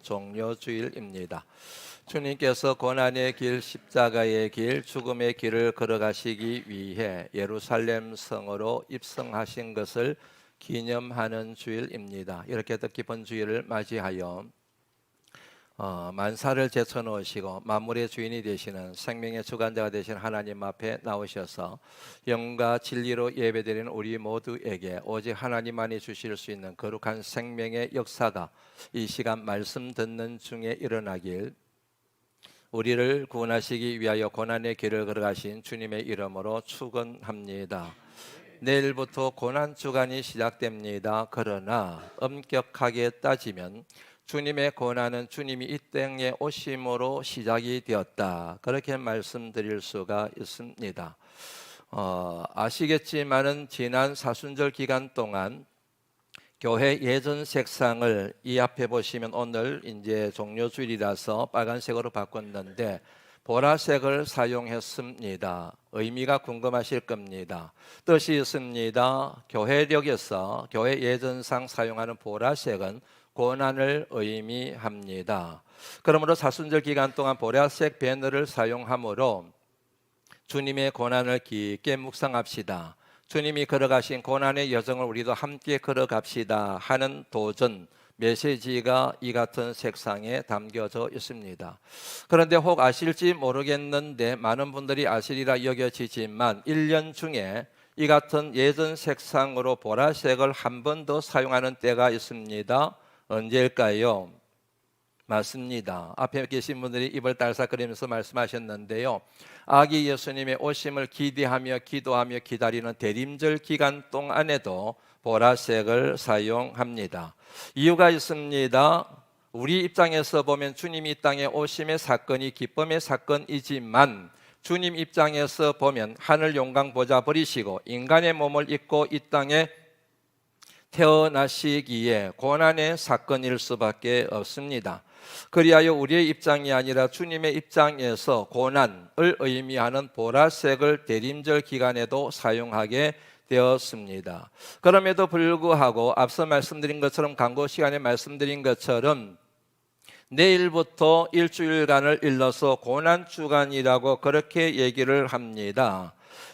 종료주일입니다. 주님께서 고난의 길, 십자가의 길, 죽음의 길을 걸어가시기 위해 예루살렘 성으로 입성하신 것을 기념하는 주일입니다. 이렇게 뜻깊은 주일을 맞이하여 만사를 제쳐놓으시고 만물의 주인이 되시는 생명의 주관자가 되신 하나님 앞에 나오셔서 영과 진리로 예배드리는 우리 모두에게 오직 하나님만이 주실 수 있는 거룩한 생명의 역사가 이 시간 말씀 듣는 중에 일어나길 우리를 구원하시기 위하여 고난의 길을 걸어가신 주님의 이름으로 축원합니다. 내일부터 고난주간이 시작됩니다. 그러나 엄격하게 따지면 주님의 고난은 주님이 이 땅에 오심으로 시작이 되었다, 그렇게 말씀드릴 수가 있습니다. 아시겠지만은 지난 사순절 기간 동안 교회 예전 색상을 이 앞에 보시면 오늘 이제 종료주일이라서 빨간색으로 바꿨는데 보라색을 사용했습니다. 의미가 궁금하실 겁니다. 뜻이 있습니다. 교회력에서 교회 예전상 사용하는 보라색은 고난을 의미합니다. 그러므로 사순절 기간 동안 보라색 배너를 사용함으로 주님의 고난을 깊게 묵상합시다. 주님이 걸어가신 고난의 여정을 우리도 함께 걸어갑시다 하는 도전 메시지가 이 같은 색상에 담겨져 있습니다. 그런데 혹 아실지 모르겠는데 많은 분들이 아시리라 여겨지지만 1년 중에 이 같은 예전 색상으로 보라색을 한 번 더 사용하는 때가 있습니다. 언제일까요? 맞습니다. 앞에 계신 분들이 입을 딸싹거리면서 말씀하셨는데요. 아기 예수님의 오심을 기대하며 기도하며 기다리는 대림절 기간 동안에도 보라색을 사용합니다. 이유가 있습니다. 우리 입장에서 보면 주님 이 땅에 오심의 사건이 기쁨의 사건이지만 주님 입장에서 보면 하늘 영광 보좌 버리시고 인간의 몸을 입고 이 땅에 태어나시기에 고난의 사건일 수밖에 없습니다. 그리하여 우리의 입장이 아니라 주님의 입장에서 고난을 의미하는 보라색을 대림절 기간에도 사용하게 되었습니다. 그럼에도 불구하고 앞서 말씀드린 것처럼 광고 시간에 말씀드린 것처럼 내일부터 일주일간을 일러서 고난주간이라고 그렇게 얘기를 합니다.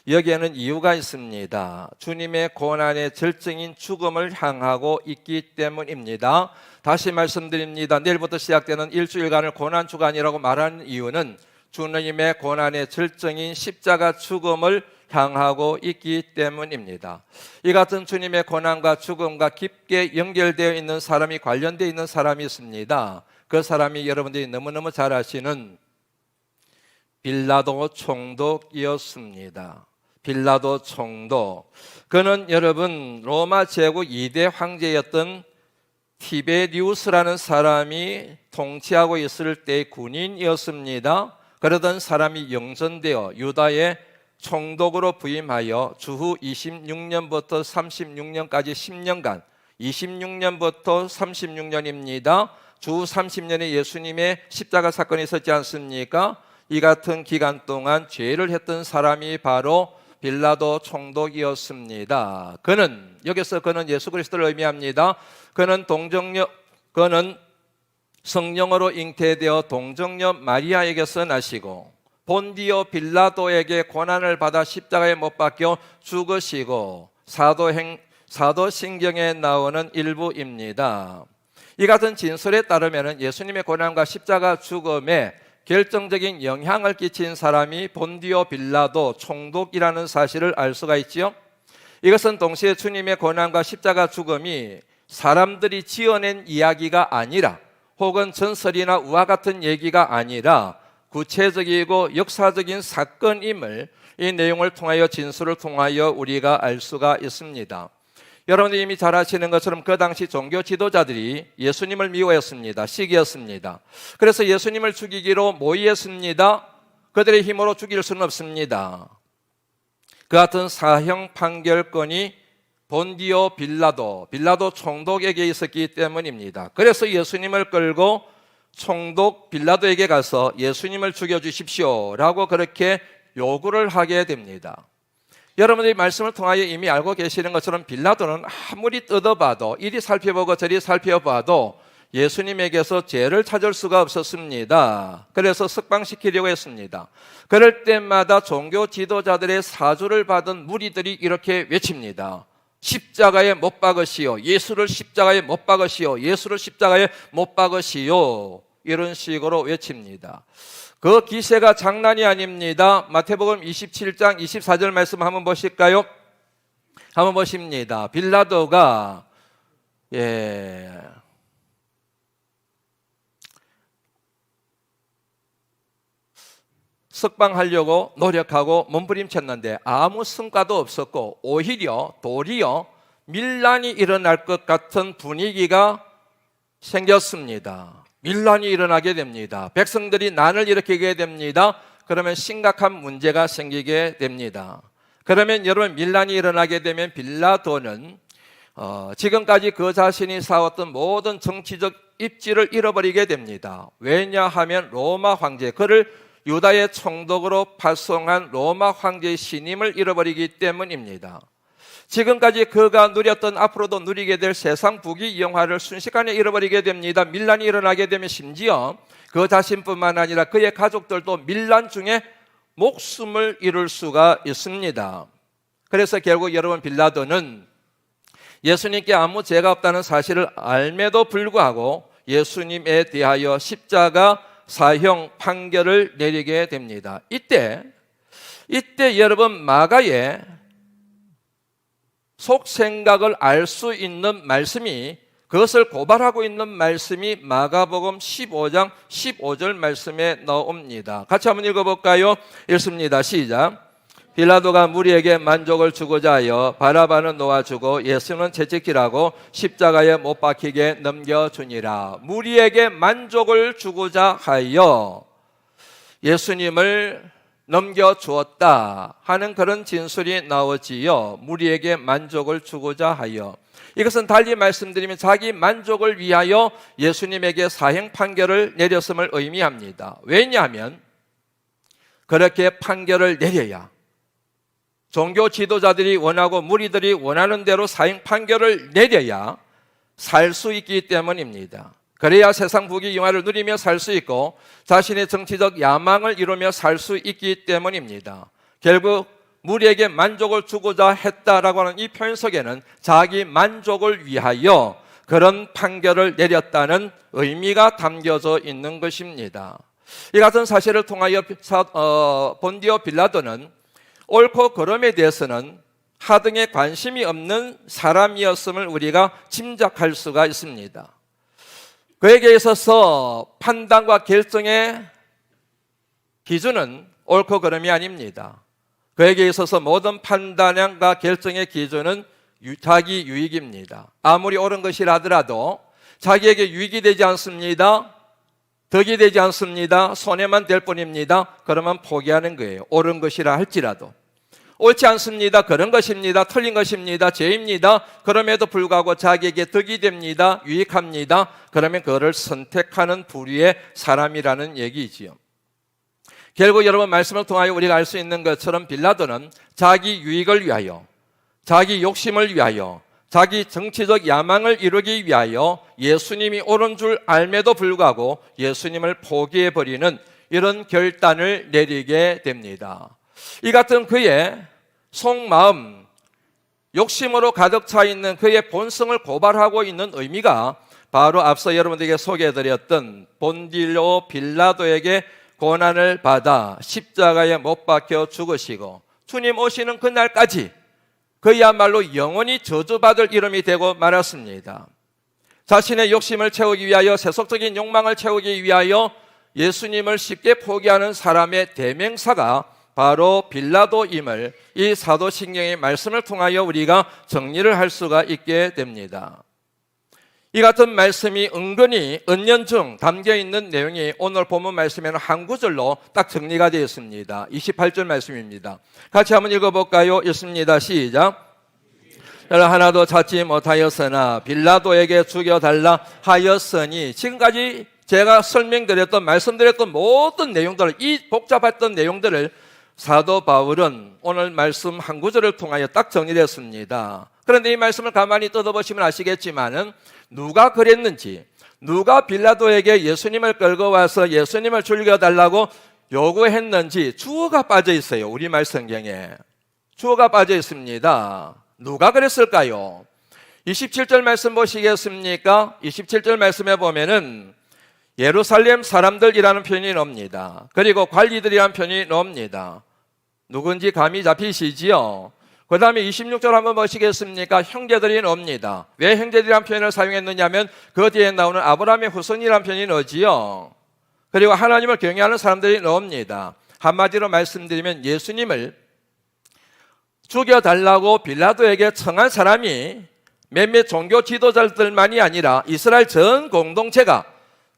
여기에는 이유가 있습니다. 주님의 고난의 절정인 죽음을 향하고 있기 때문입니다. 다시 말씀드립니다. 내일부터 시작되는 일주일간을 고난주간이라고 말하는 이유는 주님의 고난의 절정인 십자가 죽음을 향하고 있기 때문입니다. 이 같은 주님의 고난과 죽음과 깊게 연결되어 있는 사람이, 관련되어 있는 사람이 있습니다. 그 사람이 여러분들이 너무너무 잘 아시는 빌라도 총독이었습니다. 빌라도 총독, 그는 여러분 로마 제국 2대 황제였던 티베리우스라는 사람이 통치하고 있을 때의 군인이었습니다. 그러던 사람이 영전되어 유다의 총독으로 부임하여 주후 26년부터 36년까지 10년간, 26년부터 36년입니다. 주후 30년에 예수님의 십자가 사건이 있었지 않습니까? 이 같은 기간 동안 죄를 했던 사람이 바로 빌라도 총독이었습니다. 여기서 그는 예수 그리스도를 의미합니다. 그는 성령으로 잉태되어 동정녀 마리아에게서 나시고 본디오 빌라도에게 고난을 받아 십자가에 못 박혀 죽으시고 사도신경에 나오는 일부입니다. 이 같은 진술에 따르면 예수님의 고난과 십자가 죽음에 결정적인 영향을 끼친 사람이 본디오 빌라도 총독이라는 사실을 알 수가 있지요. 이것은 동시에 주님의 고난과 십자가 죽음이 사람들이 지어낸 이야기가 아니라, 혹은 전설이나 우화 같은 얘기가 아니라 구체적이고 역사적인 사건임을 이 내용을 통하여, 진술을 통하여 우리가 알 수가 있습니다. 여러분들이 이미 잘 아시는 것처럼 그 당시 종교 지도자들이 예수님을 미워했습니다. 시기였습니다. 그래서 예수님을 죽이기로 모의했습니다. 그들의 힘으로 죽일 수는 없습니다. 그 같은 사형 판결권이 본디오 빌라도 총독에게 있었기 때문입니다. 그래서 예수님을 끌고 총독 빌라도에게 가서 예수님을 죽여주십시오 라고 그렇게 요구를 하게 됩니다. 여러분들이 말씀을 통하여 이미 알고 계시는 것처럼 빌라도는 아무리 뜯어봐도, 이리 살펴보고 저리 살펴봐도 예수님에게서 죄를 찾을 수가 없었습니다. 그래서 석방시키려고 했습니다. 그럴 때마다 종교 지도자들의 사주를 받은 무리들이 이렇게 외칩니다. 십자가에 못 박으시오. 예수를 십자가에 못 박으시오. 예수를 십자가에 못 박으시오. 이런 식으로 외칩니다. 그 기세가 장난이 아닙니다. 마태복음 27장 24절 말씀 한번 보실까요? 한번 보십니다. 빌라도가 석방하려고 노력하고 몸부림쳤는데 아무 성과도 없었고 오히려 도리어 밀란이 일어날 것 같은 분위기가 생겼습니다. 밀란이 일어나게 됩니다. 백성들이 난을 일으키게 됩니다. 그러면 심각한 문제가 생기게 됩니다. 그러면 여러분, 밀란이 일어나게 되면 빌라도는 지금까지 그 자신이 쌓았던 모든 정치적 입지를 잃어버리게 됩니다. 왜냐하면 로마 황제, 그를 유다의 총독으로 파송한 로마 황제의 신임을 잃어버리기 때문입니다. 지금까지 그가 누렸던, 앞으로도 누리게 될 세상 부귀 영화를 순식간에 잃어버리게 됩니다. 밀란이 일어나게 되면 심지어 그 자신뿐만 아니라 그의 가족들도 밀란 중에 목숨을 잃을 수가 있습니다. 그래서 결국 여러분, 빌라도는 예수님께 아무 죄가 없다는 사실을 알매도 불구하고 예수님에 대하여 십자가 사형 판결을 내리게 됩니다. 이때 여러분, 마가의 속생각을 알 수 있는 말씀이, 그것을 고발하고 있는 말씀이 마가복음 15장 15절 말씀에 나옵니다. 같이 한번 읽어볼까요? 읽습니다. 시작. 빌라도가 무리에게 만족을 주고자 하여 바라바는 놓아주고 예수는 채찍질하고 십자가에 못 박히게 넘겨주니라. 무리에게 만족을 주고자 하여 예수님을 넘겨주었다 하는 그런 진술이 나오지요. 무리에게 만족을 주고자 하여. 이것은 달리 말씀드리면 자기 만족을 위하여 예수님에게 사형 판결을 내렸음을 의미합니다. 왜냐하면 그렇게 판결을 내려야 종교 지도자들이 원하고 무리들이 원하는 대로 사형 판결을 내려야 살 수 있기 때문입니다. 그래야 세상 부귀 영화를 누리며 살 수 있고 자신의 정치적 야망을 이루며 살 수 있기 때문입니다. 결국 무리에게 만족을 주고자 했다라고 하는 이 표현 속에는 자기 만족을 위하여 그런 판결을 내렸다는 의미가 담겨져 있는 것입니다. 이 같은 사실을 통하여 본디오 빌라도는 옳고 그름에 대해서는 하등에 관심이 없는 사람이었음을 우리가 짐작할 수가 있습니다. 그에게 있어서 판단과 결정의 기준은 옳고 그름이 아닙니다. 그에게 있어서 모든 판단과 결정의 기준은 자기 유익입니다. 아무리 옳은 것이라 하더라도 자기에게 유익이 되지 않습니다. 덕이 되지 않습니다. 손해만 될 뿐입니다. 그러면 포기하는 거예요. 옳은 것이라 할지라도. 옳지 않습니다. 그런 것입니다. 틀린 것입니다. 죄입니다. 그럼에도 불구하고 자기에게 덕이 됩니다. 유익합니다. 그러면 그거를 선택하는 부류의 사람이라는 얘기지요. 결국 여러분, 말씀을 통하여 우리가 알 수 있는 것처럼 빌라도는 자기 유익을 위하여, 자기 욕심을 위하여, 자기 정치적 야망을 이루기 위하여 예수님이 옳은 줄 알매도 불구하고 예수님을 포기해버리는 이런 결단을 내리게 됩니다. 이 같은 그의 속마음, 욕심으로 가득 차 있는 그의 본성을 고발하고 있는 의미가 바로 앞서 여러분들에게 소개해드렸던 본디오 빌라도에게 고난을 받아 십자가에 못 박혀 죽으시고 주님 오시는 그날까지 그야말로 영원히 저주받을 이름이 되고 말았습니다. 자신의 욕심을 채우기 위하여, 세속적인 욕망을 채우기 위하여 예수님을 쉽게 포기하는 사람의 대명사가 바로 빌라도임을 이 사도신경의 말씀을 통하여 우리가 정리를 할 수가 있게 됩니다. 이 같은 말씀이 은근히 은연중 담겨있는 내용이 오늘 본문 말씀에는 한 구절로 딱 정리가 되어 있습니다. 28절 말씀입니다. 같이 한번 읽어볼까요? 읽습니다. 시작. 하나도 찾지 못하였으나 빌라도에게 죽여달라 하였으니, 지금까지 제가 설명드렸던, 말씀드렸던 모든 내용들을, 이 복잡했던 내용들을 사도 바울은 오늘 말씀 한 구절을 통하여 딱 정리했습니다. 그런데 이 말씀을 가만히 뜯어보시면 아시겠지만은 누가 그랬는지, 누가 빌라도에게 예수님을 끌고 와서 예수님을 죽여달라고 요구했는지 주어가 빠져 있어요. 우리말 성경에 주어가 빠져 있습니다. 누가 그랬을까요? 27절 말씀 보시겠습니까? 27절 말씀에 보면은 예루살렘 사람들이라는 표현이 나옵니다. 그리고 관리들이라는 표현이 나옵니다. 누군지 감이 잡히시지요? 그 다음에 26절 한번 보시겠습니까? 형제들이 나옵니다. 왜 형제들이라는 표현을 사용했느냐면 그 뒤에 나오는 아브라함의 후손이라는 표현이 나오지요. 그리고 하나님을 경외하는 사람들이 나옵니다. 한마디로 말씀드리면 예수님을 죽여달라고 빌라도에게 청한 사람이 몇몇 종교 지도자들만이 아니라 이스라엘 전 공동체가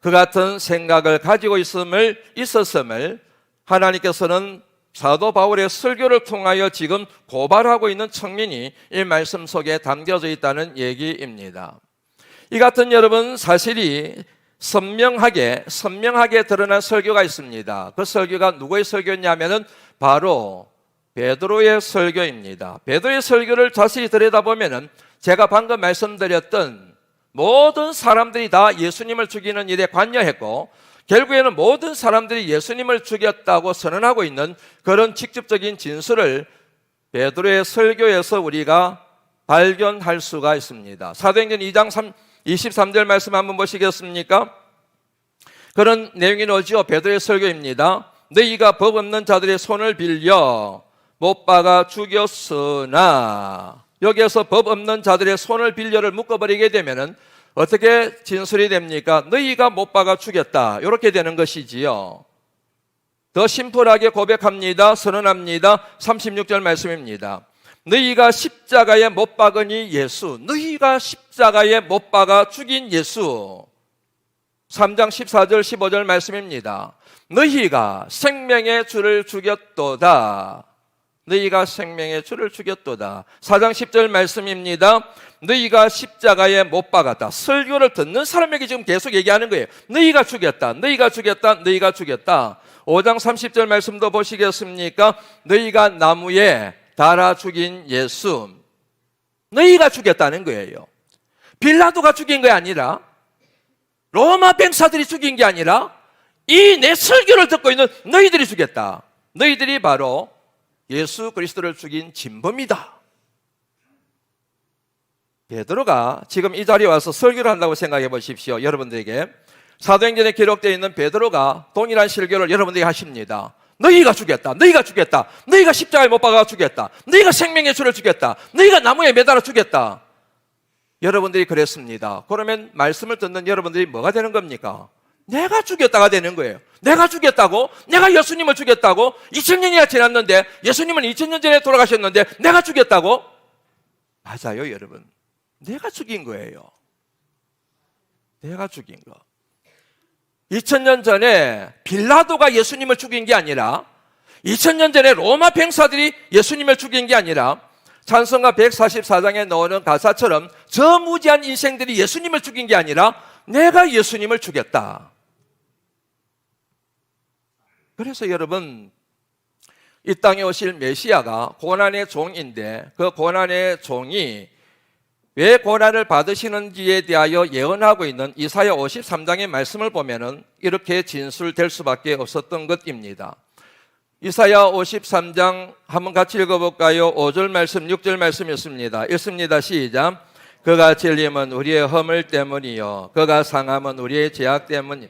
그 같은 생각을 가지고 있었음을 하나님께서는 사도 바울의 설교를 통하여 지금 고발하고 있는 측면이 이 말씀 속에 담겨져 있다는 얘기입니다. 이 같은 여러분 사실이 선명하게 드러난 설교가 있습니다. 그 설교가 누구의 설교냐면은 바로 베드로의 설교입니다. 베드로의 설교를 자세히 들여다보면은 제가 방금 말씀드렸던 모든 사람들이 다 예수님을 죽이는 일에 관여했고 결국에는 모든 사람들이 예수님을 죽였다고 선언하고 있는 그런 직접적인 진술을 베드로의 설교에서 우리가 발견할 수가 있습니다. 사도행전 2장 23절 말씀 한번 보시겠습니까? 그런 내용이 나오죠. 베드로의 설교입니다. 너희가 법 없는 자들의 손을 빌려 못 박아 죽였으나, 여기에서 법 없는 자들의 손을 빌려를 묶어버리게 되면은 어떻게 진술이 됩니까? 너희가 못 박아 죽였다, 이렇게 되는 것이지요. 더 심플하게 고백합니다. 선언합니다. 36절 말씀입니다. 너희가 십자가에 못 박으니 예수, 너희가 십자가에 못 박아 죽인 예수. 3장 14절 15절 말씀입니다. 너희가 생명의 주를 죽였도다, 너희가 생명의 주를 죽였도다. 4장 10절 말씀입니다. 너희가 십자가에 못 박았다. 설교를 듣는 사람에게 지금 계속 얘기하는 거예요. 너희가 죽였다, 너희가 죽였다, 너희가 죽였다. 5장 30절 말씀도 보시겠습니까? 너희가 나무에 달아 죽인 예수, 너희가 죽였다는 거예요. 빌라도가 죽인 게 아니라, 로마 병사들이 죽인 게 아니라, 이 내 설교를 듣고 있는 너희들이 죽였다. 너희들이 바로 예수 그리스도를 죽인 진범이다. 베드로가 지금 이 자리에 와서 설교를 한다고 생각해 보십시오. 여러분들에게 사도행전에 기록되어 있는 베드로가 동일한 설교를 여러분들에게 하십니다. 너희가 죽였다, 너희가 죽였다, 너희가 십자가에 못 박아 죽였다, 너희가 생명의 주를 죽였다, 너희가 나무에 매달아 죽였다. 여러분들이 그랬습니다. 그러면 말씀을 듣는 여러분들이 뭐가 되는 겁니까? 내가 죽였다가 되는 거예요. 내가 죽였다고? 내가 예수님을 죽였다고? 2000년이나 지났는데, 예수님은 2000년 전에 돌아가셨는데 내가 죽였다고? 맞아요, 여러분. 내가 죽인 거예요. 내가 죽인 거. 2000년 전에 빌라도가 예수님을 죽인 게 아니라, 2000년 전에 로마 병사들이 예수님을 죽인 게 아니라, 찬송가 144장에 나오는 가사처럼 저 무지한 인생들이 예수님을 죽인 게 아니라 내가 예수님을 죽였다. 그래서 여러분, 이 땅에 오실 메시아가 고난의 종인데, 그 고난의 종이 왜 고난을 받으시는지에 대하여 예언하고 있는 이사야 53장의 말씀을 보면은 이렇게 진술될 수밖에 없었던 것입니다. 이사야 53장 한번 같이 읽어볼까요? 5절 말씀, 6절 말씀이었습니다. 읽습니다. 시작. 그가 질림은 우리의 허물 때문이요 그가 상함은 우리의 죄악 때문이요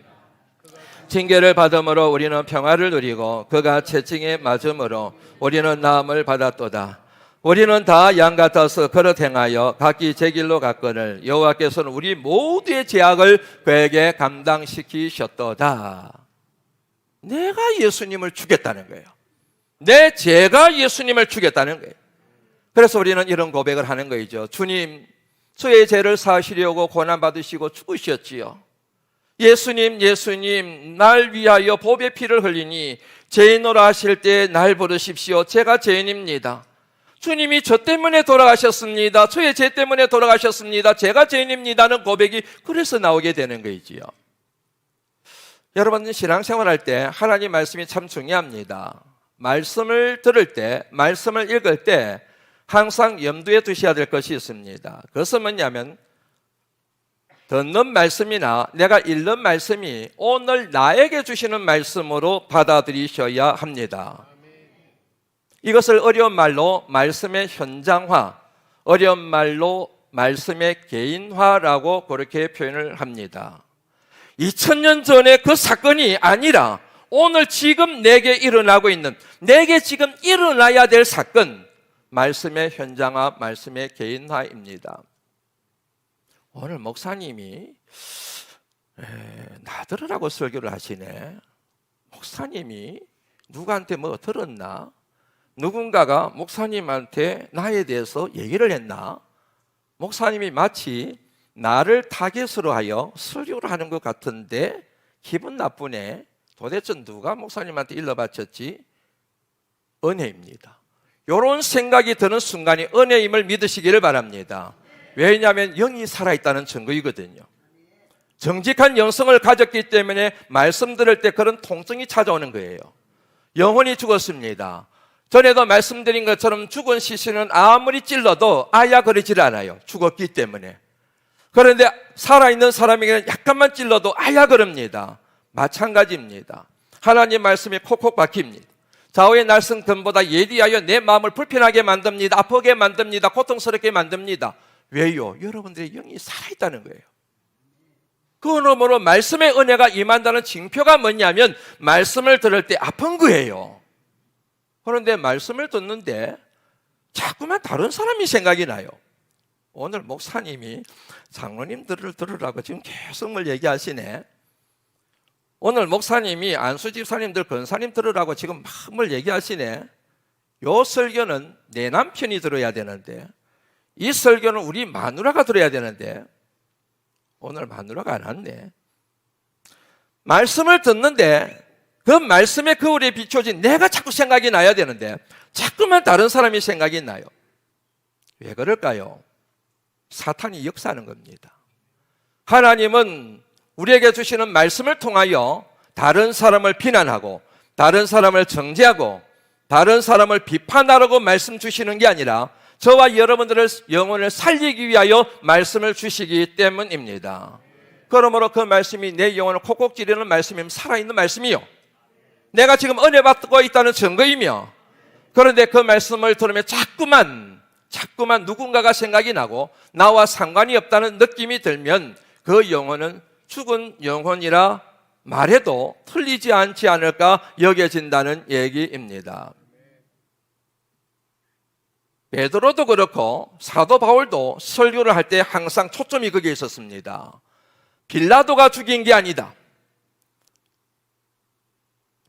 징계를 받음으로 우리는 평화를 누리고 그가 채찍에 맞음으로 우리는 나음을 받았도다. 우리는 다 양 같아서 그릇 행하여 각기 제 길로 갔거늘 여호와께서는 우리 모두의 죄악을 그에게 감당시키셨도다. 내가 예수님을 죽였다는 거예요. 내 죄가 예수님을 죽였다는 거예요. 그래서 우리는 이런 고백을 하는 거죠. 주님, 저의 죄를 사하시려고 고난받으시고 죽으셨지요. 예수님, 예수님, 날 위하여 보배 피를 흘리니 죄인으로 하실 때 날 부르십시오. 제가 죄인입니다. 주님이 저 때문에 돌아가셨습니다. 저의 죄 때문에 돌아가셨습니다. 제가 죄인입니다는 고백이 그래서 나오게 되는 거지요. 여러분, 신앙생활할 때 하나님 말씀이 참 중요합니다. 말씀을 들을 때, 말씀을 읽을 때 항상 염두에 두셔야 될 것이 있습니다. 그것은 뭐냐면 듣는 말씀이나 내가 읽는 말씀이 오늘 나에게 주시는 말씀으로 받아들이셔야 합니다. 이것을 어려운 말로 말씀의 현장화, 어려운 말로 말씀의 개인화라고 그렇게 표현을 합니다. 2000년 전의 그 사건이 아니라 오늘 지금 내게 일어나고 있는, 내게 지금 일어나야 될 사건, 말씀의 현장화, 말씀의 개인화입니다. 오늘 목사님이 나들으라고 설교를 하시네. 목사님이 누구한테 뭐 들었나? 누군가가 목사님한테 나에 대해서 얘기를 했나? 목사님이 마치 나를 타겟으로 하여 설교를 하는 것 같은데 기분 나쁘네. 도대체 누가 목사님한테 일러 바쳤지? 은혜입니다. 이런 생각이 드는 순간이 은혜임을 믿으시기를 바랍니다. 왜냐하면 영이 살아있다는 증거이거든요. 정직한 영성을 가졌기 때문에 말씀 들을 때 그런 통증이 찾아오는 거예요. 영혼이 죽었습니다. 전에도 말씀드린 것처럼 죽은 시신은 아무리 찔러도 아야 그러질 않아요. 죽었기 때문에. 그런데 살아있는 사람에게는 약간만 찔러도 아야 그럽니다. 마찬가지입니다. 하나님 말씀이 콕콕 박힙니다. 좌우의 날선 금보다 예리하여 내 마음을 불편하게 만듭니다. 아프게 만듭니다. 고통스럽게 만듭니다. 왜요? 여러분들의 영이 살아있다는 거예요. 그러므로 말씀의 은혜가 임한다는 징표가 뭐냐면 말씀을 들을 때 아픈 거예요. 그런데 말씀을 듣는데 자꾸만 다른 사람이 생각이 나요. 오늘 목사님이 장로님들을 들으라고 지금 계속 뭘 얘기하시네. 오늘 목사님이 안수 집사님들, 권사님 들으라고 지금 막 뭘 얘기하시네. 요 설교는 내 남편이 들어야 되는데, 이 설교는 우리 마누라가 들어야 되는데 오늘 마누라가 안 왔네. 말씀을 듣는데 그 말씀의 거울에 비춰진 내가 자꾸 생각이 나야 되는데 자꾸만 다른 사람이 생각이 나요. 왜 그럴까요? 사탄이 역사하는 겁니다. 하나님은 우리에게 주시는 말씀을 통하여 다른 사람을 비난하고 다른 사람을 정죄하고 다른 사람을 비판하라고 말씀 주시는 게 아니라 저와 여러분들의 영혼을 살리기 위하여 말씀을 주시기 때문입니다. 그러므로 그 말씀이 내 영혼을 콕콕 찌르는 말씀이면 살아있는 말씀이요, 내가 지금 은혜 받고 있다는 증거이며, 그런데 그 말씀을 들으면 자꾸만 누군가가 생각이 나고 나와 상관이 없다는 느낌이 들면 그 영혼은 죽은 영혼이라 말해도 틀리지 않지 않을까 여겨진다는 얘기입니다. 베드로도 그렇고 사도 바울도 설교를 할 때 항상 초점이 거기에 있었습니다. 빌라도가 죽인 게 아니다.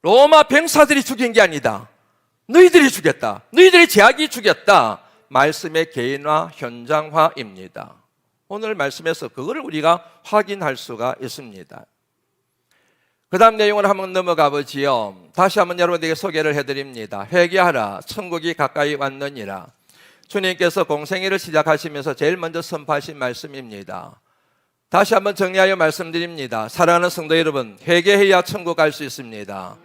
로마 병사들이 죽인 게 아니다. 너희들이 죽였다. 너희들의 제약이 죽였다. 말씀의 개인화, 현장화입니다. 오늘 말씀에서 그거를 우리가 확인할 수가 있습니다. 그 다음 내용을 한번 넘어가 보지요. 다시 한번 여러분에게 소개를 해드립니다. 회개하라, 천국이 가까이 왔느니라. 주님께서 공생애를 시작하시면서 제일 먼저 선포하신 말씀입니다. 다시 한번 정리하여 말씀드립니다. 사랑하는 성도 여러분, 회개해야 천국 갈 수 있습니다.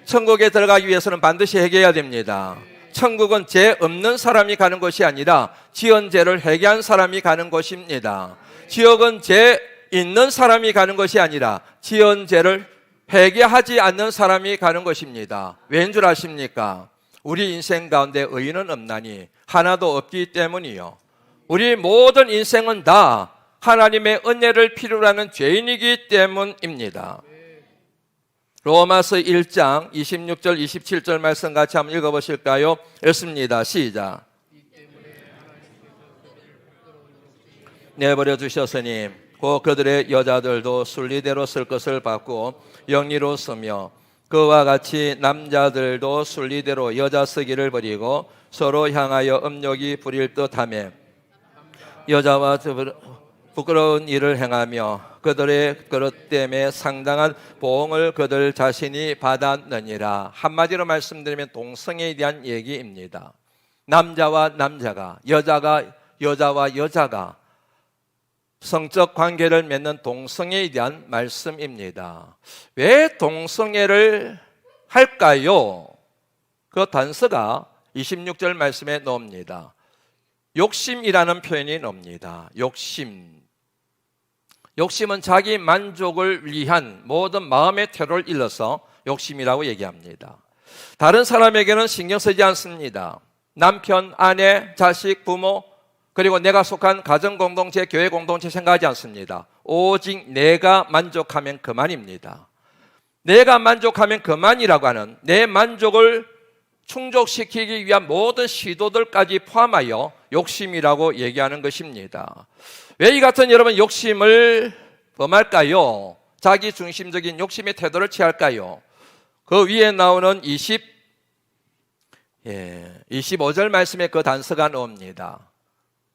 천국에 들어가기 위해서는 반드시 회개해야 됩니다. 천국은 죄 없는 사람이 가는 곳이 아니라 지은 죄를 회개한 사람이 가는 곳입니다. 지옥은 죄 있는 사람이 가는 것이 아니라 지은 죄를 회개하지 않는 사람이 가는 것입니다. 왠 줄 아십니까? 우리 인생 가운데 의인은 없나니 하나도 없기 때문이요, 우리 모든 인생은 다 하나님의 은혜를 필요로 하는 죄인이기 때문입니다. 로마서 1장 26절 27절 말씀 같이 한번 읽어보실까요? 읽습니다. 시작. 내버려 주셨으니 곧 그들의 여자들도 순리대로 쓸 것을 받고 영리로 쓰며 그와 같이 남자들도 순리대로 여자 쓰기를 버리고 서로 향하여 음욕이 부릴 듯하며 여자와 부끄러운 일을 행하며 그들의 그릇 때문에 상당한 보응을 그들 자신이 받았느니라. 한마디로 말씀드리면 동성애에 대한 얘기입니다. 남자와 남자가, 여자와 여자가 성적 관계를 맺는 동성애에 대한 말씀입니다. 왜 동성애를 할까요? 그 단서가 26절 말씀에 나옵니다. 욕심이라는 표현이 나옵니다. 욕심. 욕심은 자기 만족을 위한 모든 마음의 퇴로를 일러서 욕심이라고 얘기합니다. 다른 사람에게는 신경 쓰지 않습니다. 남편, 아내, 자식, 부모, 그리고 내가 속한 가정 공동체, 교회 공동체 생각하지 않습니다. 오직 내가 만족하면 그만입니다. 내가 만족하면 그만이라고 하는 내 만족을 충족시키기 위한 모든 시도들까지 포함하여 욕심이라고 얘기하는 것입니다. 왜 이 같은 여러분 욕심을 범할까요? 자기 중심적인 욕심의 태도를 취할까요? 그 위에 나오는 25절 말씀에 그 단서가 나옵니다.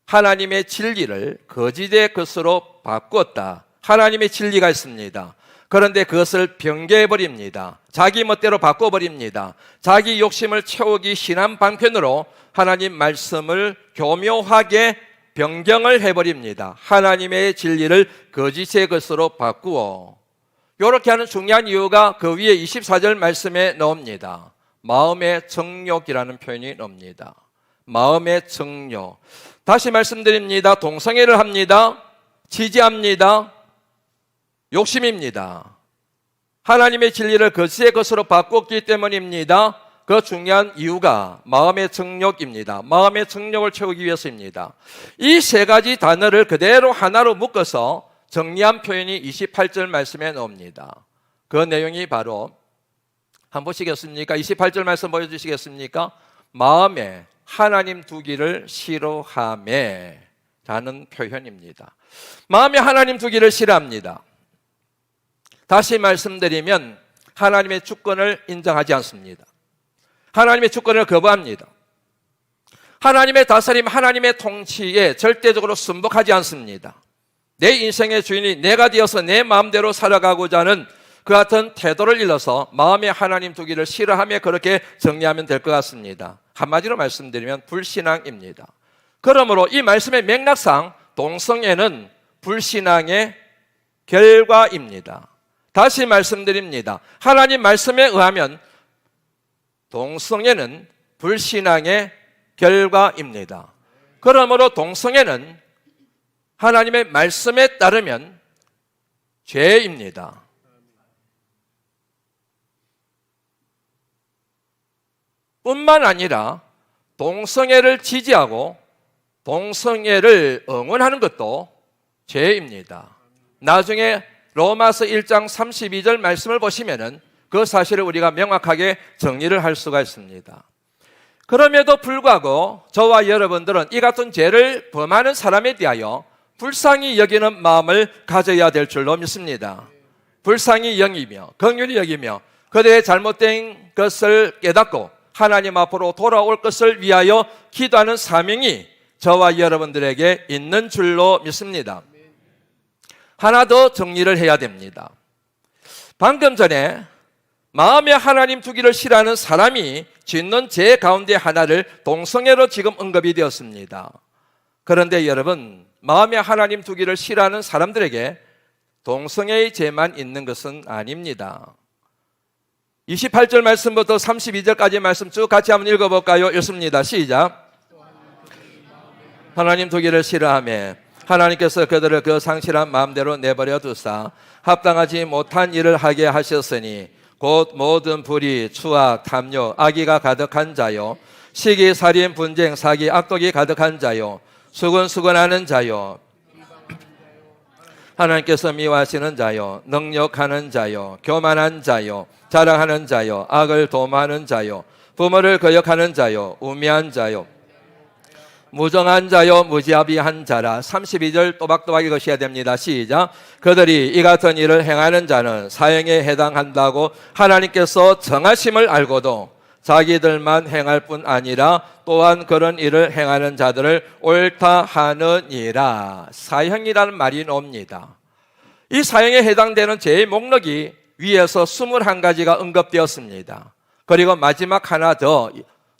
하나님의 진리를 거짓의 것으로 바꾸었다. 하나님의 진리가 있습니다. 그런데 그것을 변개해버립니다. 자기 멋대로 바꿔버립니다. 자기 욕심을 채우기 신한 방편으로 하나님 말씀을 교묘하게 변경을 해버립니다. 하나님의 진리를 거짓의 것으로 바꾸어. 이렇게 하는 중요한 이유가 그 위에 24절 말씀에 나옵니다. 마음의 정욕이라는 표현이 나옵니다. 마음의 정욕. 다시 말씀드립니다. 동성애를 합니다. 지지합니다. 욕심입니다. 하나님의 진리를 거짓의 것으로 바꿨기 때문입니다. 그 중요한 이유가 마음의 정욕입니다. 마음의 정욕을 채우기 위해서입니다. 이 세 가지 단어를 그대로 하나로 묶어서 정리한 표현이 28절 말씀에 나옵니다. 그 내용이 바로 한번 보시겠습니까? 28절 말씀 보여주시겠습니까? 마음에 하나님 두기를 싫어하매 라는 표현입니다. 마음에 하나님 두기를 싫어합니다. 다시 말씀드리면 하나님의 주권을 인정하지 않습니다. 하나님의 주권을 거부합니다. 하나님의 다스림, 하나님의 통치에 절대적으로 순복하지 않습니다. 내 인생의 주인이 내가 되어서 내 마음대로 살아가고자 하는 그 같은 태도를 일러서 마음에 하나님 두기를 싫어하며 그렇게 정리하면 될 것 같습니다. 한마디로 말씀드리면 불신앙입니다. 그러므로 이 말씀의 맥락상 동성애는 불신앙의 결과입니다. 다시 말씀드립니다. 하나님 말씀에 의하면 동성애는 불신앙의 결과입니다. 그러므로 동성애는 하나님의 말씀에 따르면 죄입니다. 뿐만 아니라 동성애를 지지하고 동성애를 응원하는 것도 죄입니다. 나중에 로마서 1장 32절 말씀을 보시면은 그 사실을 우리가 명확하게 정리를 할 수가 있습니다. 그럼에도 불구하고 저와 여러분들은 이 같은 죄를 범하는 사람에 대하여 불쌍히 여기는 마음을 가져야 될 줄로 믿습니다. 불쌍히 여기며 긍휼히 여기며 그들의 잘못된 것을 깨닫고 하나님 앞으로 돌아올 것을 위하여 기도하는 사명이 저와 여러분들에게 있는 줄로 믿습니다. 하나 더 정리를 해야 됩니다. 방금 전에 마음에 하나님 두기를 싫어하는 사람이 짓는 죄 가운데 하나를 동성애로 지금 언급이 되었습니다. 그런데 여러분, 마음에 하나님 두기를 싫어하는 사람들에게 동성애의 죄만 있는 것은 아닙니다. 28절 말씀부터 32절까지 말씀 쭉 같이 한번 읽어볼까요? 읽습니다. 시작. 하나님 두기를 싫어하며 하나님께서 그들을 그 상실한 마음대로 내버려 두사 합당하지 못한 일을 하게 하셨으니 곧 모든 불의, 추악, 탐욕, 악의가 가득한 자요 시기, 살인, 분쟁, 사기, 악독이 가득한 자요 수근수근하는 자요 하나님께서 미워하시는 자요 능욕하는 자요 교만한 자요 자랑하는 자요 악을 도모하는 자요 부모를 거역하는 자요 우매한 자요 무정한 자요 무지아비한 자라. 32절 또박또박 읽으셔야 됩니다. 시작. 그들이 이 같은 일을 행하는 자는 사형에 해당한다고 하나님께서 정하심을 알고도 자기들만 행할 뿐 아니라 또한 그런 일을 행하는 자들을 옳다 하느니라. 사형이라는 말이 나옵니다. 이 사형에 해당되는 죄의 목록이 위에서 21가지가 언급되었습니다. 그리고 마지막 하나 더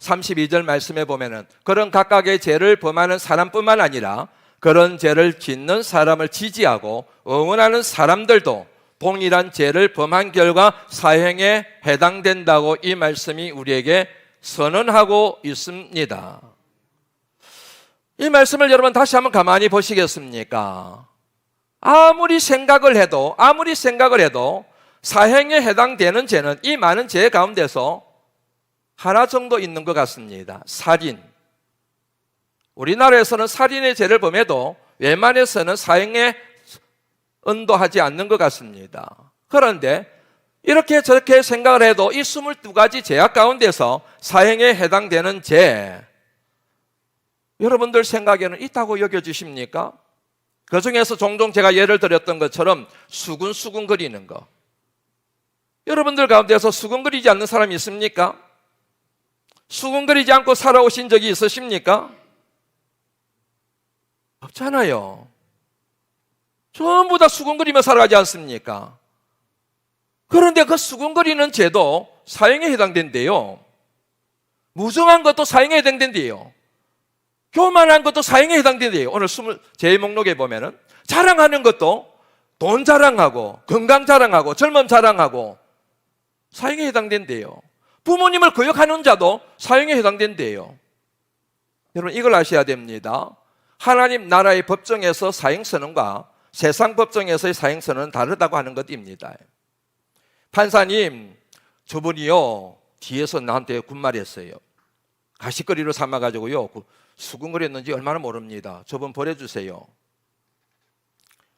32절 말씀에 보면은 그런 각각의 죄를 범하는 사람뿐만 아니라 그런 죄를 짓는 사람을 지지하고 응원하는 사람들도 동일한 죄를 범한 결과 사형에 해당된다고 이 말씀이 우리에게 선언하고 있습니다. 이 말씀을 여러분 다시 한번 가만히 보시겠습니까? 아무리 생각을 해도 사형에 해당되는 죄는 이 많은 죄 가운데서 하나 정도 있는 것 같습니다. 살인. 우리나라에서는 살인의 죄를 범해도 웬만해서는 사형에 언도하지 않는 것 같습니다. 그런데 이렇게 저렇게 생각을 해도 이 22가지 죄악 가운데서 사형에 해당되는 죄, 여러분들 생각에는 있다고 여겨주십니까? 그 중에서 종종 제가 예를 들었던 것처럼 수근수근거리는 거. 여러분들 가운데서 수근거리지 않는 사람이 있습니까? 수근거리지 않고 살아오신 적이 있으십니까? 없잖아요. 전부 다 수근거리며 살아가지 않습니까? 그런데 그 수근거리는 죄도 사형에 해당된대요. 무정한 것도 사형에 해당된대요. 교만한 것도 사형에 해당된대요. 오늘 제 목록에 보면은 자랑하는 것도 돈 자랑하고 건강 자랑하고 젊음 자랑하고 사형에 해당된대요. 부모님을 거역하는 자도 사형에 해당된대요. 여러분 이걸 아셔야 됩니다. 하나님 나라의 법정에서 사형선언과 세상 법정에서의 사형선언은 다르다고 하는 것입니다. 판사님, 저분이요 뒤에서 나한테 군말했어요. 가시거리로 삼아가지고요 수근거렸는지 얼마나 모릅니다. 저분 보내주세요.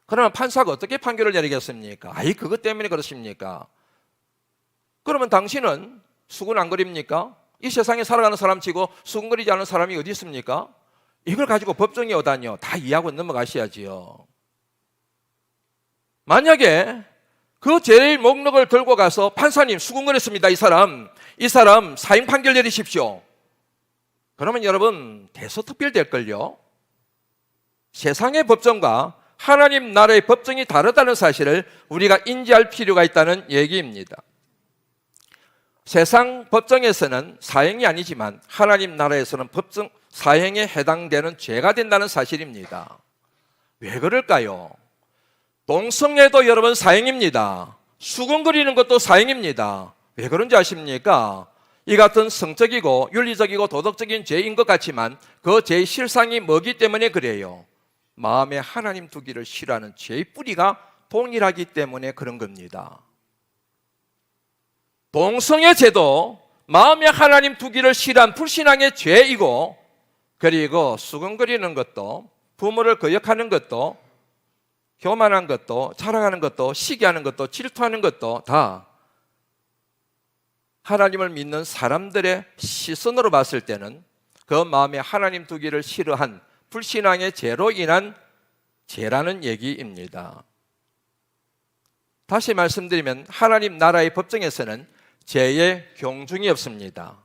그러면 판사가 어떻게 판결을 내리겠습니까? 아이 그것 때문에 그렇습니까? 그러면 당신은 수근 안 거립니까? 이 세상에 살아가는 사람치고 수근거리지 않은 사람이 어디 있습니까? 이걸 가지고 법정에 오다니요 다 이해하고 넘어가셔야지요. 만약에 그 죄의 목록을 걸고 가서 판사님 수근거렸습니다. 이 사람 사형 판결 내리십시오. 그러면 여러분 대소특별될걸요. 세상의 법정과 하나님 나라의 법정이 다르다는 사실을 우리가 인지할 필요가 있다는 얘기입니다. 세상 법정에서는 사형이 아니지만 하나님 나라에서는 법정 사형에 해당되는 죄가 된다는 사실입니다. 왜 그럴까요? 동성애도 여러분 사형입니다. 수근거리는 것도 사형입니다. 왜 그런지 아십니까? 이 같은 성적이고 윤리적이고 도덕적인 죄인 것 같지만 그 죄의 실상이 뭐기 때문에 그래요? 마음에 하나님 두기를 싫어하는 죄의 뿌리가 동일하기 때문에 그런 겁니다. 동성애 죄도 마음에 하나님 두기를 싫어한 불신앙의 죄이고, 그리고 수근거리는 것도 부모를 거역하는 것도 교만한 것도 자랑하는 것도 시기하는 것도 질투하는 것도 다 하나님을 믿는 사람들의 시선으로 봤을 때는 그 마음에 하나님 두기를 싫어한 불신앙의 죄로 인한 죄라는 얘기입니다. 다시 말씀드리면 하나님 나라의 법정에서는 죄의 경중이 없습니다.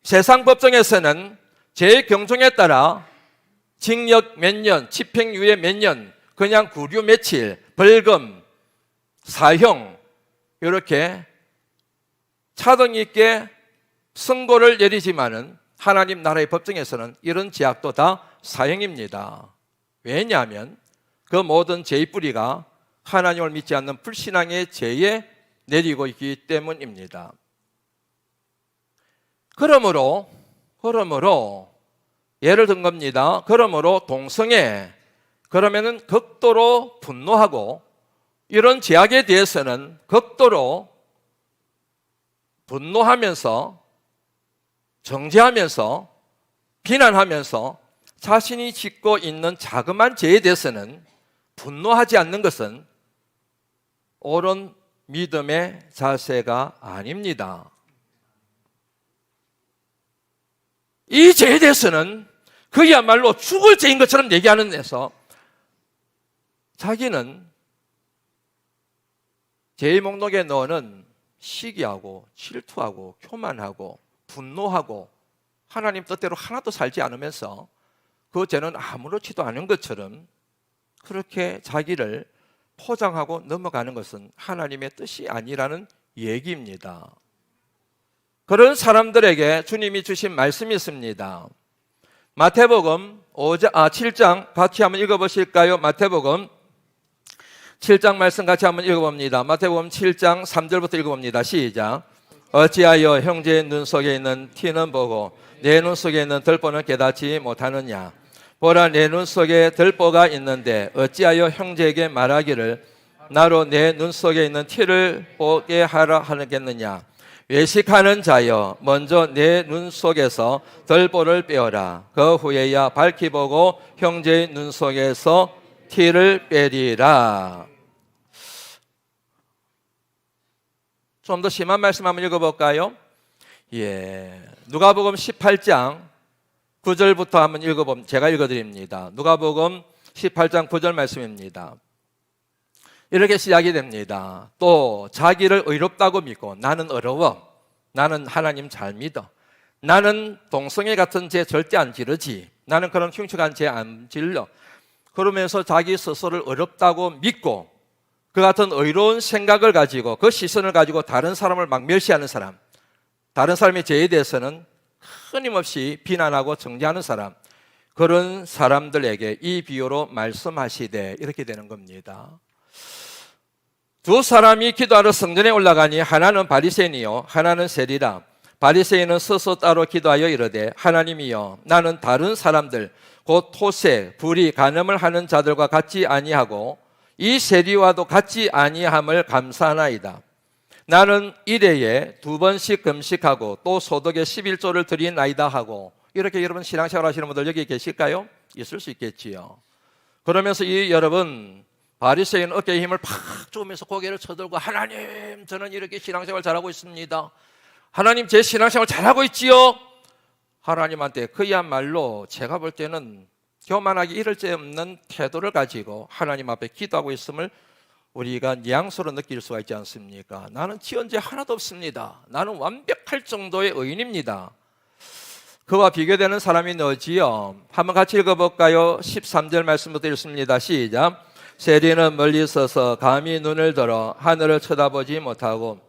세상 법정에서는 죄의 경중에 따라 징역 몇 년, 집행유예 몇 년, 그냥 구류 며칠, 벌금, 사형 이렇게 차등 있게 선고를 내리지만은 하나님 나라의 법정에서는 이런 죄악도 다 사형입니다. 왜냐하면 그 모든 죄의 뿌리가 하나님을 믿지 않는 불신앙의 죄에 내리고 있기 때문입니다. 그러므로 예를 든 겁니다. 그러므로 동성애, 그러면은 극도로 분노하고 이런 죄악에 대해서는 극도로 분노하면서 정죄하면서 비난하면서 자신이 짓고 있는 자그마한 죄에 대해서는 분노하지 않는 것은 옳은 믿음의 자세가 아닙니다. 이 죄에 대해서는 그야말로 죽을 죄인 것처럼 얘기하는 데서 자기는 죄의 목록에 넣어는 시기하고 질투하고 교만하고 분노하고 하나님 뜻대로 하나도 살지 않으면서 그 죄는 아무렇지도 않은 것처럼 그렇게 자기를 포장하고 넘어가는 것은 하나님의 뜻이 아니라는 얘기입니다. 그런 사람들에게 주님이 주신 말씀이 있습니다. 마태복음 7장 같이 한번 읽어보실까요? 마태복음 7장 말씀 같이 한번 읽어봅니다. 마태복음 7장 3절부터 읽어봅니다. 시작. 어찌하여 형제의 눈 속에 있는 티는 보고 내 눈 속에 있는 들보는 깨닫지 못하느냐. 보라, 내 눈 속에 들보가 있는데 어찌하여 형제에게 말하기를 나로 내 눈 속에 있는 티를 보게 하라 하겠느냐. 외식하는 자여, 먼저 내 눈 속에서 들보를 빼어라. 그 후에야 밝히 보고 형제의 눈 속에서 티를 빼리라. 좀 더 심한 말씀 한번 읽어볼까요? 누가복음 18장 9절부터 한번 읽어보면 제가 읽어드립니다. 누가복음 18장 9절 말씀입니다. 이렇게 시작이 됩니다. 또 자기를 의롭다고 믿고 나는 어려워, 나는 하나님 잘 믿어, 나는 동성애 같은 죄 절대 안 지르지, 나는 그런 흉측한 죄 안 질러, 그러면서 자기 스스로를 어렵다고 믿고 그 같은 의로운 생각을 가지고 그 시선을 가지고 다른 사람을 막 멸시하는 사람, 다른 사람의 죄에 대해서는 끊임없이 비난하고 정죄하는 사람, 그런 사람들에게 이 비유로 말씀하시되 이렇게 되는 겁니다. 두 사람이 기도하러 성전에 올라가니 하나는 바리새인이요 하나는 세리라. 바리새인은 서서 따로 기도하여 이르되 하나님이여, 나는 다른 사람들 곧 토세, 불의, 간음을 하는 자들과 같지 아니하고 이 세리와도 같지 아니함을 감사하나이다. 나는 일회에 2번씩 금식하고 또 소득의 11조를 드리나이다 하고. 이렇게 여러분 신앙생활 하시는 분들 여기 계실까요? 있을 수 있겠지요. 그러면서 이 여러분 바리새인 어깨에 힘을 팍 주면서 고개를 쳐들고 하나님, 저는 이렇게 신앙생활 잘하고 있습니다. 하나님, 제 신앙생활 잘하고 있지요? 하나님한테 그야말로 제가 볼 때는 교만하기 이를 데 없는 태도를 가지고 하나님 앞에 기도하고 있음을 우리가 뉘앙스로 느낄 수가 있지 않습니까? 나는 지은 죄 하나도 없습니다. 나는 완벽할 정도의 의인입니다. 그와 비교되는 사람이 너지요. 한번 같이 읽어볼까요? 13절 말씀부터 읽습니다. 시작. 세리는 멀리 서서 감히 눈을 들어 하늘을 쳐다보지 못하고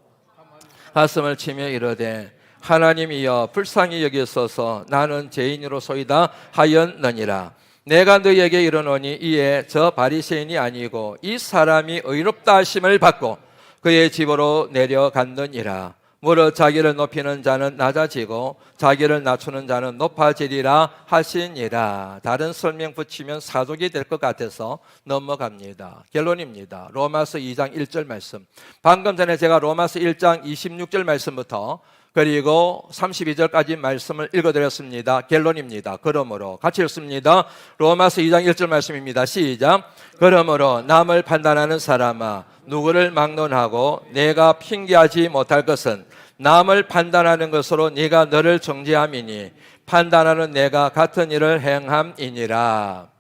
가슴을 치며 이르되 하나님이여, 불쌍히 여기소서, 나는 죄인으로소이다 하였느니라. 내가 너희에게 이르노니 이에 저 바리새인이 아니고 이 사람이 의롭다 하심을 받고 그의 집으로 내려갔느니라. 무릇 자기를 높이는 자는 낮아지고 자기를 낮추는 자는 높아지리라 하시니라. 다른 설명 붙이면 사족이 될 것 같아서 넘어갑니다. 결론입니다. 로마서 2장 1절 말씀, 방금 전에 제가 로마서 1장 26절 말씀부터 그리고 32절까지 말씀을 읽어드렸습니다. 결론입니다. 그러므로 같이 읽습니다. 로마서 2장 1절 말씀입니다. 시작. 그러므로 남을 판단하는 사람아, 누구를 막론하고 내가 핑계하지 못할 것은 남을 판단하는 것으로 네가 너를 정죄함이니 판단하는 내가 같은 일을 행함이니라.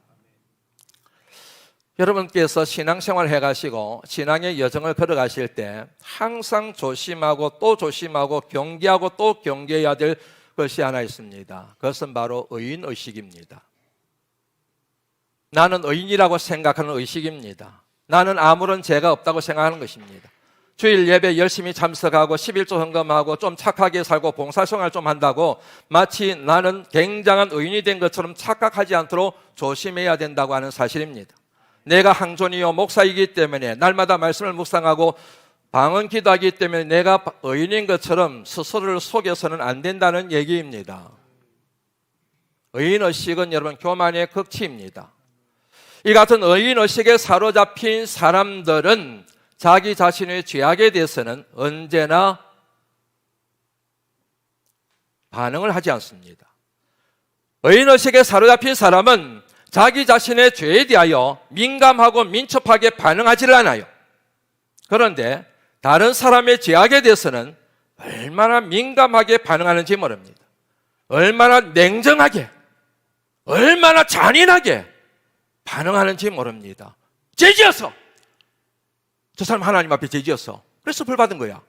여러분께서 신앙생활 해가시고 신앙의 여정을 걸어가실 때 항상 조심하고 또 조심하고 경계하고 또 경계해야 될 것이 하나 있습니다. 그것은 바로 의인의식입니다. 나는 의인이라고 생각하는 의식입니다. 나는 아무런 죄가 없다고 생각하는 것입니다. 주일 예배 열심히 참석하고 11조 헌금하고 좀 착하게 살고 봉사생활 좀 한다고 마치 나는 굉장한 의인이 된 것처럼 착각하지 않도록 조심해야 된다고 하는 사실입니다. 내가 항존이요 목사이기 때문에 날마다 말씀을 묵상하고 방언 기도하기 때문에 내가 의인인 것처럼 스스로를 속여서는 안 된다는 얘기입니다. 의인의식은 여러분 교만의 극치입니다. 이 같은 의인의식에 사로잡힌 사람들은 자기 자신의 죄악에 대해서는 언제나 반응을 하지 않습니다. 의인의식에 사로잡힌 사람은 자기 자신의 죄에 대하여 민감하고 민첩하게 반응하지를 않아요. 그런데 다른 사람의 죄악에 대해서는 얼마나 민감하게 반응하는지 모릅니다. 얼마나 냉정하게, 얼마나 잔인하게 반응하는지 모릅니다. 죄지었어! 저 사람 하나님 앞에 죄지었어. 그래서 벌 받은 거야.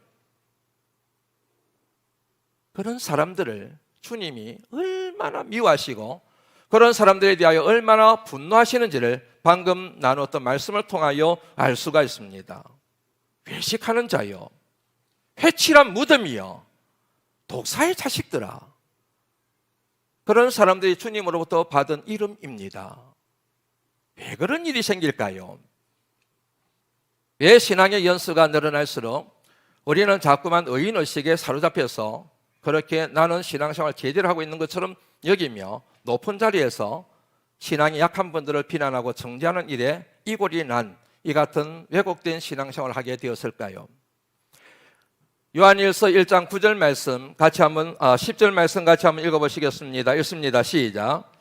그런 사람들을 주님이 얼마나 미워하시고 그런 사람들에 대하여 얼마나 분노하시는지를 방금 나눴던 말씀을 통하여 알 수가 있습니다. 외식하는 자여, 회칠한 무덤이여, 독사의 자식들아. 그런 사람들이 주님으로부터 받은 이름입니다. 왜 그런 일이 생길까요? 왜 신앙의 연수가 늘어날수록 우리는 자꾸만 의인의식에 사로잡혀서 그렇게 나는 신앙생활 제대로 하고 있는 것처럼 여기며 높은 자리에서 신앙이 약한 분들을 비난하고 정죄하는 일에 이골이 난 이 같은 왜곡된 신앙생활을 하게 되었을까요? 요한일서 1장 9절 말씀 같이 한번 10절 말씀 같이 한번 읽어보시겠습니다. 읽습니다. 시작.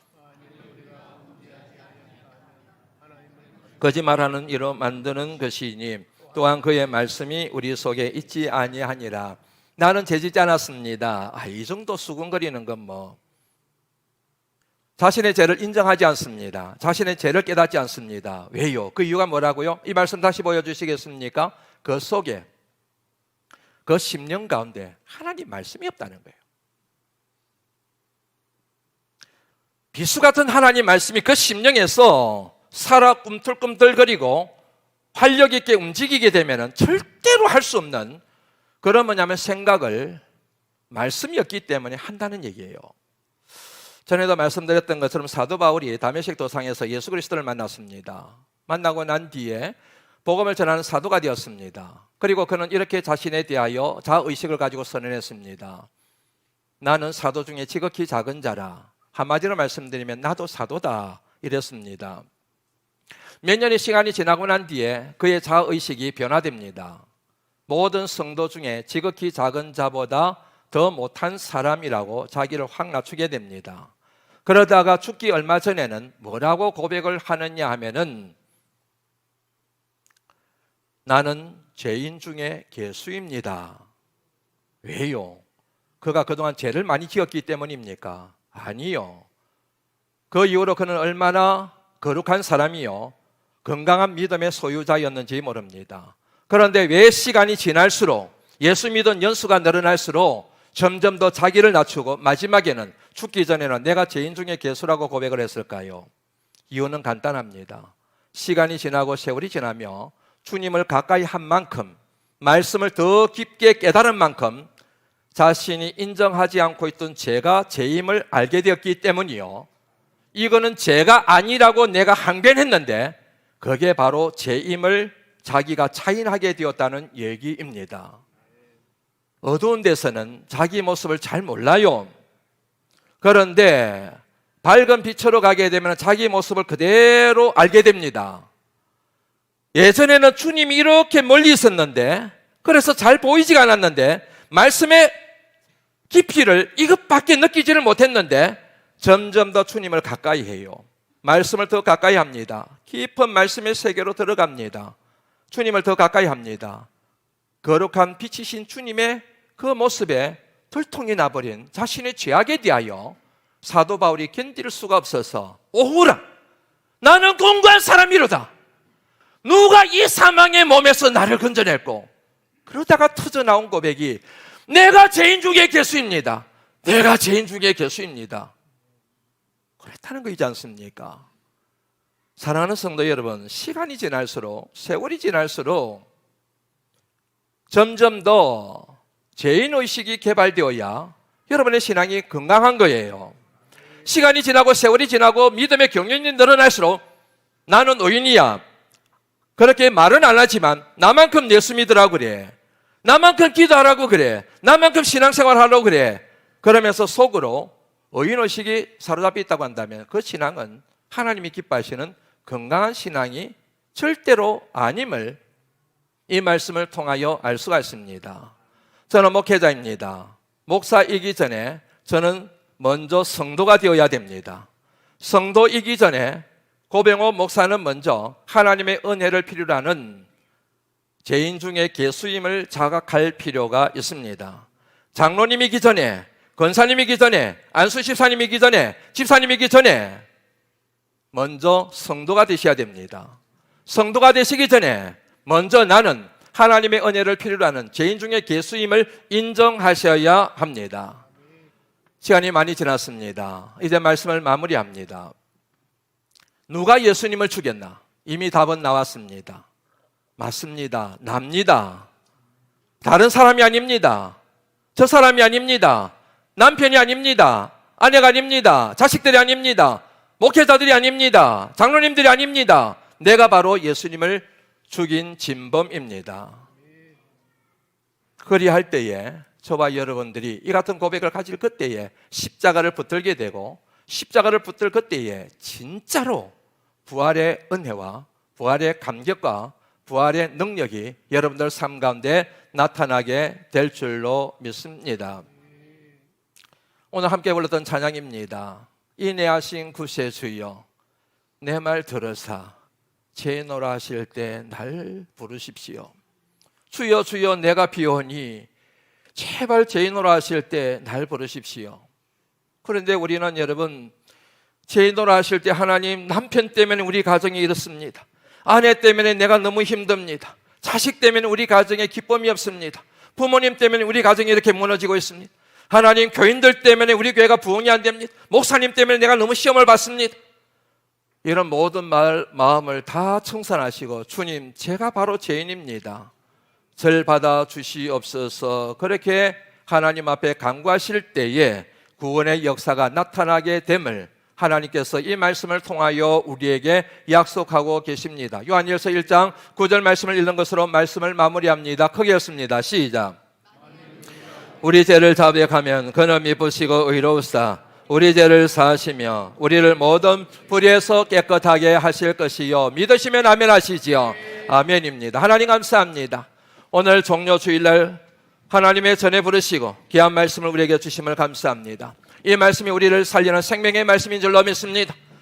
거짓말하는 이로 만드는 것이니 또한 그의 말씀이 우리 속에 있지 아니하니라. 나는 죄짓지 않았습니다. 이 정도 수군거리는 건 뭐 자신의 죄를 인정하지 않습니다. 자신의 죄를 깨닫지 않습니다. 왜요? 그 이유가 뭐라고요? 이 말씀 다시 보여주시겠습니까? 그 속에 그 심령 가운데 하나님 말씀이 없다는 거예요. 비수 같은 하나님 말씀이 그 심령에서 살아 꿈틀꿈틀거리고 활력 있게 움직이게 되면 절대로 할 수 없는 그런 뭐냐면 생각을 말씀이 없기 때문에 한다는 얘기예요. 전에도 말씀드렸던 것처럼 사도 바울이 다메섹 도상에서 예수 그리스도를 만났습니다. 만나고 난 뒤에 복음을 전하는 사도가 되었습니다. 그리고 그는 이렇게 자신에 대하여 자의식을 가지고 선언했습니다. 나는 사도 중에 지극히 작은 자라. 한마디로 말씀드리면 나도 사도다 이랬습니다. 몇 년의 시간이 지나고 난 뒤에 그의 자의식이 변화됩니다. 모든 성도 중에 지극히 작은 자보다 더 못한 사람이라고 자기를 확 낮추게 됩니다. 그러다가 죽기 얼마 전에는 뭐라고 고백을 하느냐 하면은 나는 죄인 중에 괴수입니다. 왜요? 그가 그동안 죄를 많이 지었기 때문입니까? 아니요. 그 이후로 그는 얼마나 거룩한 사람이요 건강한 믿음의 소유자였는지 모릅니다. 그런데 왜 시간이 지날수록 예수 믿은 연수가 늘어날수록 점점 더 자기를 낮추고 마지막에는 죽기 전에는 내가 죄인 중에 괴수라고 고백을 했을까요? 이유는 간단합니다. 시간이 지나고 세월이 지나며 주님을 가까이 한 만큼 말씀을 더 깊게 깨달은 만큼 자신이 인정하지 않고 있던 죄가 죄임을 알게 되었기 때문이요. 이거는 죄가 아니라고 내가 항변했는데 그게 바로 죄임을 자기가 차인하게 되었다는 얘기입니다. 어두운 데서는 자기 모습을 잘 몰라요. 그런데 밝은 빛으로 가게 되면 자기 모습을 그대로 알게 됩니다. 예전에는 주님이 이렇게 멀리 있었는데 그래서 잘 보이지가 않았는데 말씀의 깊이를 이것밖에 느끼지를 못했는데 점점 더 주님을 가까이 해요. 말씀을 더 가까이 합니다. 깊은 말씀의 세계로 들어갑니다. 주님을 더 가까이 합니다. 거룩한 빛이신 주님의 그 모습에 들통이 나버린 자신의 죄악에 대하여 사도 바울이 견딜 수가 없어서 오호라 나는 공고한 사람이로다. 누가 이 사망의 몸에서 나를 건져냈고 그러다가 터져나온 고백이 내가 죄인 중에 괴수입니다. 내가 죄인 중에 괴수입니다. 그렇다는 거이지 않습니까? 사랑하는 성도 여러분, 시간이 지날수록 세월이 지날수록 점점 더 죄인의식이 개발되어야 여러분의 신앙이 건강한 거예요. 시간이 지나고 세월이 지나고 믿음의 경륜이 늘어날수록 나는 의인이야 그렇게 말은 안 하지만 나만큼 예수 믿으라고 그래, 나만큼 기도하라고 그래, 나만큼 신앙생활 하라고 그래 그러면서 속으로 의인의식이 사로잡혀 있다고 한다면 그 신앙은 하나님이 기뻐하시는 건강한 신앙이 절대로 아님을 이 말씀을 통하여 알 수가 있습니다. 저는 목회자입니다. 목사이기 전에 저는 먼저 성도가 되어야 됩니다. 성도이기 전에 고병호 목사는 먼저 하나님의 은혜를 필요로 하는 죄인 중에 괴수임을 자각할 필요가 있습니다. 장로님이기 전에, 권사님이기 전에, 안수 집사님이기 전에, 집사님이기 전에 먼저 성도가 되셔야 됩니다. 성도가 되시기 전에 먼저 나는 하나님의 은혜를 필요로 하는 죄인 중에 괴수임을 인정하셔야 합니다. 시간이 많이 지났습니다. 이제 말씀을 마무리합니다. 누가 예수님을 죽였나? 이미 답은 나왔습니다. 맞습니다. 납니다. 다른 사람이 아닙니다. 저 사람이 아닙니다. 남편이 아닙니다. 아내가 아닙니다. 자식들이 아닙니다. 목회자들이 아닙니다. 장로님들이 아닙니다. 내가 바로 예수님을 죽인 진범입니다. 그리할 때에 저와 여러분들이 이 같은 고백을 가질 그때에 십자가를 붙들게 되고 십자가를 붙들 그때에 진짜로 부활의 은혜와 부활의 감격과 부활의 능력이 여러분들 삶 가운데 나타나게 될 줄로 믿습니다. 오늘 함께 불렀던 찬양입니다. 인내하신 구세주여 내 말 들으사 제노라 하실 때 날 부르십시오. 주여 주여 내가 비오니 제발 제노라 하실 때 날 부르십시오. 그런데 우리는 여러분 제노라 하실 때 하나님 남편 때문에 우리 가정이 이렇습니다. 아내 때문에 내가 너무 힘듭니다. 자식 때문에 우리 가정에 기쁨이 없습니다. 부모님 때문에 우리 가정이 이렇게 무너지고 있습니다. 하나님 교인들 때문에 우리 교회가 부흥이 안 됩니다. 목사님 때문에 내가 너무 시험을 받습니다. 이런 모든 마음을 다 청산하시고 주님 제가 바로 죄인입니다. 절 받아 주시옵소서. 그렇게 하나님 앞에 간구하실 때에 구원의 역사가 나타나게 됨을 하나님께서 이 말씀을 통하여 우리에게 약속하고 계십니다. 요한일서 1장 9절 말씀을 읽는 것으로 말씀을 마무리합니다. 크게 읽습니다. 시작. 우리 죄를 자백하면 그는 미쁘시고 의로우사 우리 죄를 사하시며 우리를 모든 불의에서 깨끗하게 하실 것이요 믿으시면 아멘 하시지요. 아멘입니다. 하나님 감사합니다. 오늘 종료 주일날 하나님의 전에 부르시고 귀한 말씀을 우리에게 주심을 감사합니다. 이 말씀이 우리를 살리는 생명의 말씀인 줄로 믿습니다.